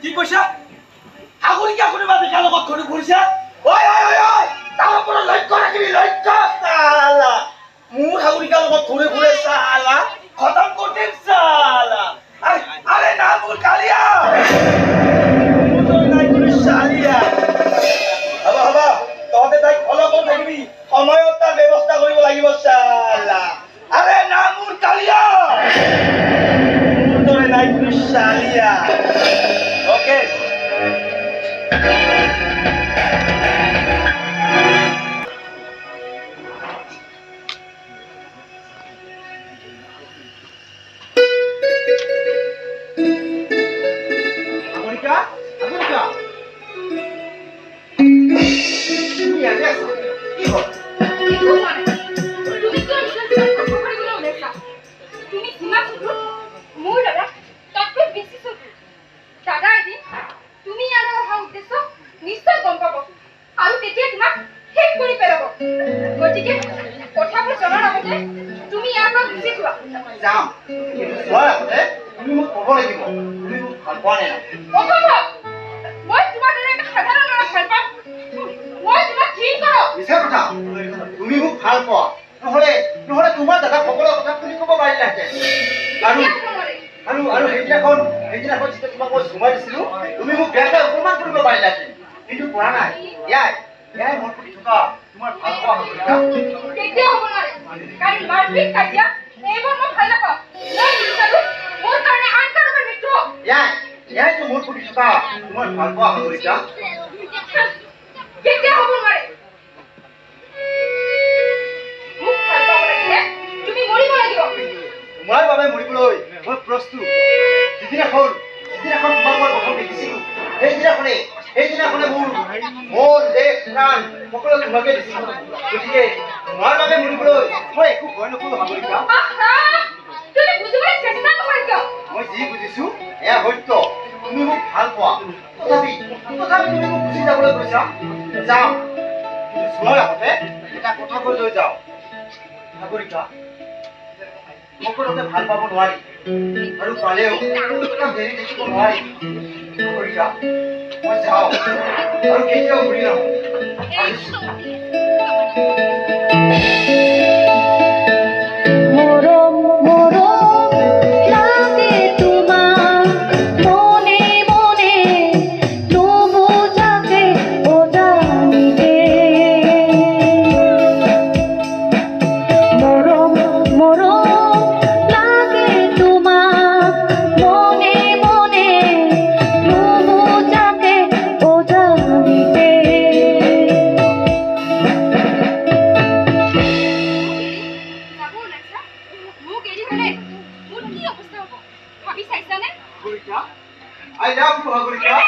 কি কৈছা আগৰি কি আগৰি বাদে কাল লগত কৰি ঘুৰিছা ঐ ঐ ঐ ঐ তাৰ ওপৰত লক্ষ্য ৰাখিবি লক্ষ্য সালা মোৰ আগৰি কাল লগত ঘুৰে ঘুৰে সালা খতম কৰি দিম সালা আৰে না মোৰ কালিয়া মোৰ নাই কৰি সালিয়া হ'ব হ'ব তহঁতে তাইক ফলো কৰি থাকিবি সময়ত তাৰ ব্যৱস্থা কৰিব লাগিব সালা আৰে না মোৰ কালিয়া মোৰ নাই কৰি সালিয়া okay Amerika? Amerika? Ini ada apa? Ibu. Ibu mana? তুমি তো নিজের খবরগুলো লেখা তুমি সীমা শুধু মোৰ দাদা তাতকৈ বেছি শুধু দাদা এদিন তুমি আৰু অহা উদ্দেশ্য নিশ্চয় গম পাব আৰু তেতিয়া তোমাক শেষ কৰি পেলাব গতিকে কথাবোৰ জনাৰ আগতে তুমি ইয়াৰ পৰা গুচি যোৱা যাম যোৱাৰ আগতে তুমি মোক ক'ব লাগিব তুমি মোক ভাল পোৱা নে নাই অসম্ভৱ মই তোমাৰ দৰে এটা সাধাৰণ ল'ৰা ভাল পাম মই তোমাক ঘৃণ কৰোঁ মিছা কথা তুমি মোক ভাল পোৱা নহ'লে তোমাৰ দাদা সকলো কথা শুনি ক'ব পাৰিলাহেঁতেন আৰু সেইদিনাখন যেতিয়া তোমাক মই ঘুমাই দিছিলোঁ তুমি মোক বেয়াকৈ অপমান কৰিব পাৰিলাহেঁতেন কিন্তু পৰা নাই এয়াই মোৰ প্ৰতি থকা তোমাৰ ভাল পোৱা কেতিয়াও হ'ব নোৱাৰে কাৰণ মাৰপিট কাজিয়া এইবোৰ মই ভাল নাপাওঁ মই নিবিচাৰোঁ মোৰ কাৰণে আন কাৰোবাৰ মৃত্যু হওক এয়াইতো মোৰ প্ৰতি থকা তোমাৰ ভাল পোৱা সাগৰিকা কেতিয়াও হ'ব নোৱাৰে মোক ভাল পাব লাগিলে তুমি মৰিব লাগিব তোমাৰ বাবে মৰিবলৈ মই প্ৰস্তুত যিদিনাখন তোমাক মই প্ৰথম দেখিছিলোঁ সেইদিনাখনে মোৰ মন দেশ প্ৰাণ সকলো তোমাকে দিছিলোঁ গতিকে তোমাৰ বাবে মৰিবলৈ মই একো ভয় নকৰোঁ সাগৰিকা তুমি বুজিবলৈ চেষ্টা নকৰিবা মই যি বুজিছোঁ এয়া সত্য তুমি মোক ভাল পোৱা তথাপি তুমি মোক গুচি যাবলৈ কৈছা যাওঁ কিন্তু যোৱাৰ আগতে এটা কথা কৈ লৈ যাওঁ সাগৰিকা সকলোকে ভাল পাব নোৱাৰি আৰু পালেও হেৰি দেখিব নোৱাৰি সাগৰিকা মই যাওঁ আৰু কেতিয়াও ঘূৰি নাহোঁ I love you, Hagarika.